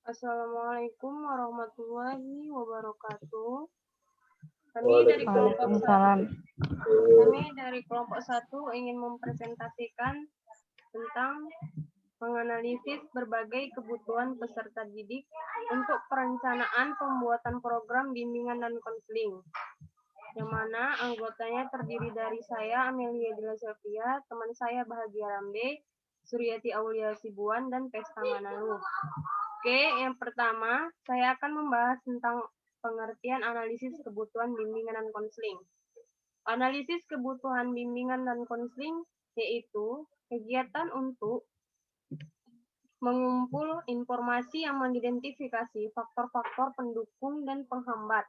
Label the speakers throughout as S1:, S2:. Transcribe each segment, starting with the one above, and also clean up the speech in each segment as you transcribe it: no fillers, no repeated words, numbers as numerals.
S1: Assalamualaikum warahmatullahi wabarakatuh. Kami dari kelompok 1 ingin mempresentasikan tentang menganalisis berbagai kebutuhan peserta didik untuk perencanaan pembuatan program bimbingan dan konseling, yang mana anggotanya terdiri dari saya, Amelia Dila Sylvia, teman saya Bahagia Rambe, Suryati Aulia Sibuan, dan Pesta Manalu. Oke, yang pertama, saya akan membahas tentang pengertian analisis kebutuhan bimbingan dan konseling. Analisis kebutuhan bimbingan dan konseling yaitu kegiatan untuk mengumpul informasi yang mengidentifikasi faktor-faktor pendukung dan penghambat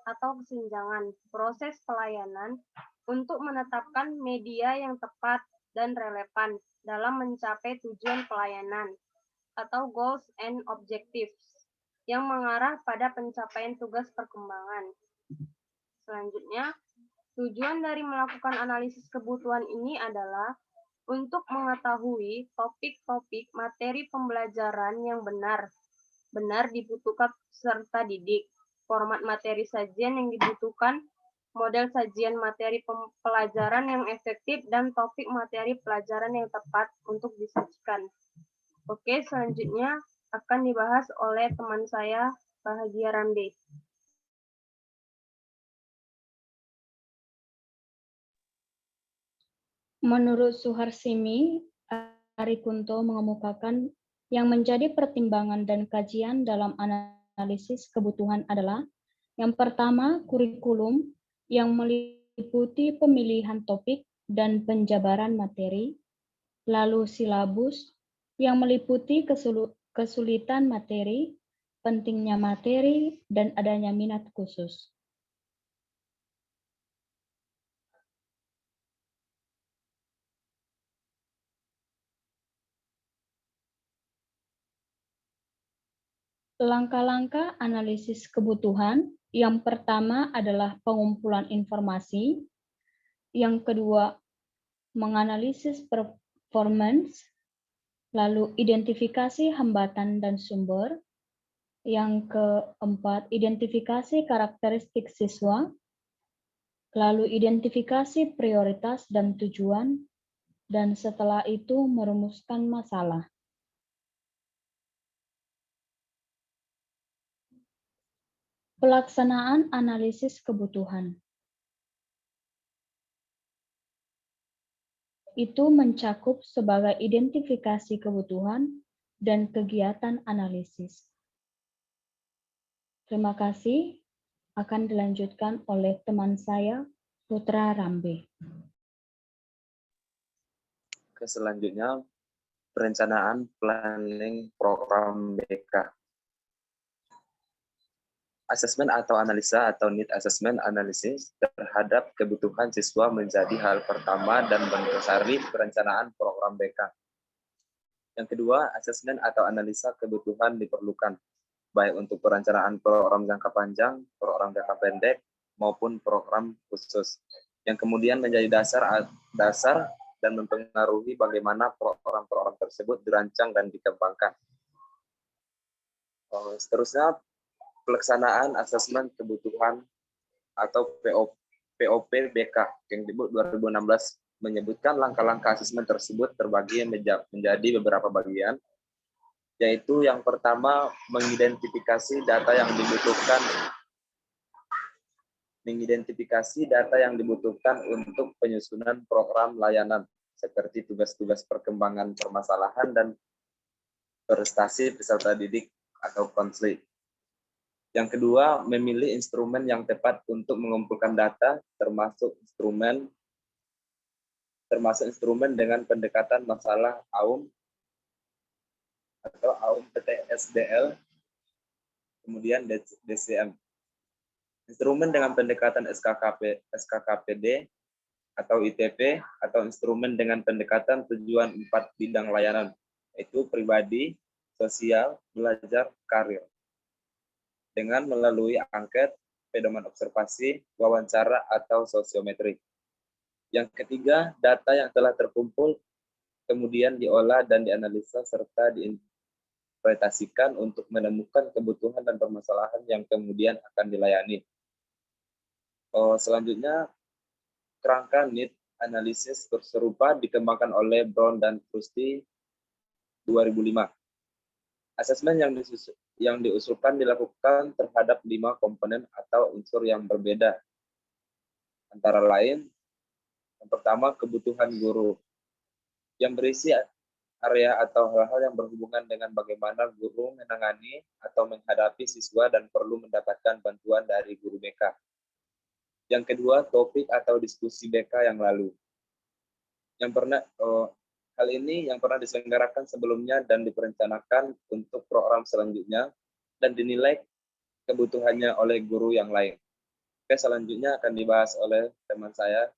S1: atau kesenjangan proses pelayanan untuk menetapkan media yang tepat dan relevan dalam mencapai tujuan pelayanan atau goals and objectives yang mengarah pada pencapaian tugas perkembangan. Selanjutnya, tujuan dari melakukan analisis kebutuhan ini adalah untuk mengetahui topik-topik materi pembelajaran yang benar dibutuhkan peserta didik, format materi sajian yang dibutuhkan, model sajian materi pelajaran yang efektif, dan topik materi pelajaran yang tepat untuk disajikan. Oke, selanjutnya akan dibahas oleh teman saya, Bahagia Rambe.
S2: Menurut Suharsimi, Arikunto mengemukakan yang menjadi pertimbangan dan kajian dalam analisis kebutuhan adalah yang pertama, kurikulum yang meliputi pemilihan topik dan penjabaran materi, lalu silabus yang meliputi kesulitan materi, pentingnya materi, dan adanya minat khusus. Langkah-langkah analisis kebutuhan, yang pertama adalah pengumpulan informasi, yang kedua menganalisis performance, lalu identifikasi hambatan dan sumber, yang keempat identifikasi karakteristik siswa, lalu identifikasi prioritas dan tujuan, dan setelah itu merumuskan masalah. Pelaksanaan analisis kebutuhan. Itu mencakup sebagai identifikasi kebutuhan dan kegiatan analisis. Terima kasih. Akan dilanjutkan oleh teman saya, Putra Rambe.
S3: Selanjutnya, perencanaan planning program BK. Asesmen atau analisa atau need assessment analysis terhadap kebutuhan siswa menjadi hal pertama dan mendasari perencanaan program BK. Yang kedua, asesmen atau analisa kebutuhan diperlukan, baik untuk perencanaan program jangka panjang, program jangka pendek, maupun program khusus, yang kemudian menjadi dasar dan mempengaruhi bagaimana program-program tersebut dirancang dan dikembangkan. Seterusnya, pelaksanaan asesmen kebutuhan atau POP BK yang disebut 2016 menyebutkan langkah-langkah asesmen tersebut terbagi menjadi beberapa bagian, yaitu yang pertama mengidentifikasi data yang dibutuhkan untuk penyusunan program layanan seperti tugas-tugas perkembangan permasalahan dan prestasi peserta didik atau konseling. Yang kedua, memilih instrumen yang tepat untuk mengumpulkan data, termasuk instrumen dengan pendekatan masalah AUM atau AUM PTSDL, kemudian DCM. Instrumen dengan pendekatan SKKPD atau ITP, atau instrumen dengan pendekatan tujuan 4 bidang layanan, yaitu pribadi, sosial, belajar, karir. Dengan melalui angket, pedoman observasi, wawancara, atau sosiometri. Yang ketiga, data yang telah terkumpul kemudian diolah dan dianalisa serta diinterpretasikan untuk menemukan kebutuhan dan permasalahan yang kemudian akan dilayani. Selanjutnya, kerangka need analisis serupa dikembangkan oleh Brown dan Krusty 2005. Asesmen yang diusulkan dilakukan terhadap 5 komponen atau unsur yang berbeda. Antara lain, yang pertama, kebutuhan guru, yang berisi area atau hal-hal yang berhubungan dengan bagaimana guru menangani atau menghadapi siswa dan perlu mendapatkan bantuan dari guru BK. Yang kedua, topik atau diskusi BK yang lalu. Hal ini yang pernah diselenggarakan sebelumnya dan diperencanakan untuk program selanjutnya dan dinilai kebutuhannya oleh guru yang lain. Oke, selanjutnya akan dibahas oleh teman saya.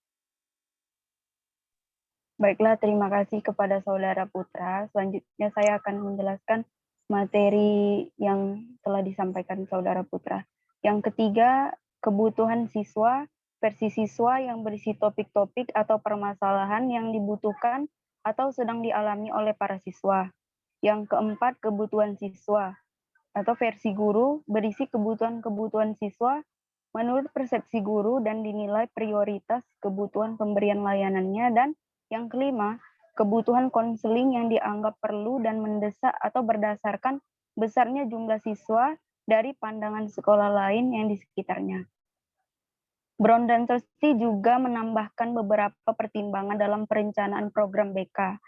S4: Baiklah, terima kasih kepada Saudara Putra. Selanjutnya saya akan menjelaskan materi yang telah disampaikan Saudara Putra. Yang ketiga, kebutuhan siswa, versi siswa yang berisi topik-topik atau permasalahan yang dibutuhkan atau sedang dialami oleh para siswa. Yang keempat, kebutuhan siswa atau versi guru berisi kebutuhan-kebutuhan siswa menurut persepsi guru dan dinilai prioritas kebutuhan pemberian layanannya. Dan yang kelima, kebutuhan konseling yang dianggap perlu dan mendesak atau berdasarkan besarnya jumlah siswa dari pandangan sekolah lain yang di sekitarnya. Brown dan Krusty juga menambahkan beberapa pertimbangan dalam perencanaan program BK,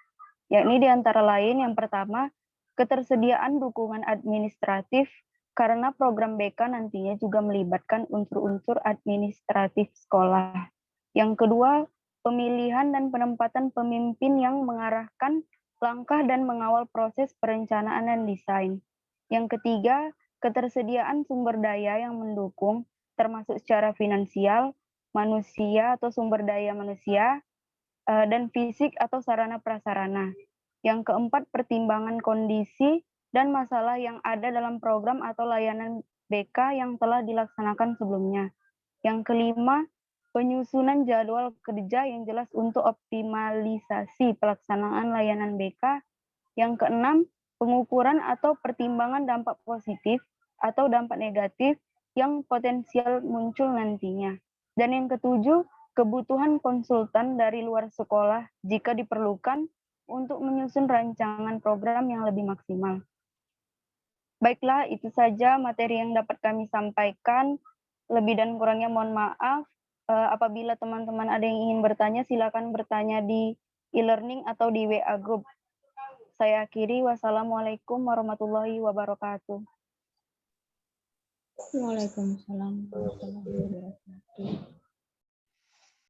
S4: yakni di antara lain yang pertama, ketersediaan dukungan administratif karena program BK nantinya juga melibatkan unsur-unsur administratif sekolah. Yang kedua, pemilihan dan penempatan pemimpin yang mengarahkan langkah dan mengawal proses perencanaan dan desain. Yang ketiga, ketersediaan sumber daya yang mendukung, termasuk secara finansial, manusia atau sumber daya manusia, dan fisik atau sarana prasarana. Yang keempat, pertimbangan kondisi dan masalah yang ada dalam program atau layanan BK yang telah dilaksanakan sebelumnya. Yang kelima, penyusunan jadwal kerja yang jelas untuk optimalisasi pelaksanaan layanan BK. Yang keenam, pengukuran atau pertimbangan dampak positif atau dampak negatif yang potensial muncul nantinya. Dan yang ketujuh, kebutuhan konsultan dari luar sekolah jika diperlukan untuk menyusun rancangan program yang lebih maksimal. Baiklah, itu saja materi yang dapat kami sampaikan. Lebih dan kurangnya mohon maaf. Apabila teman-teman ada yang ingin bertanya, silakan bertanya di e-learning atau di WA Group. Saya akhiri. Wassalamualaikum warahmatullahi wabarakatuh.
S2: Waalaikumsalam warahmatullahi wabarakatuh.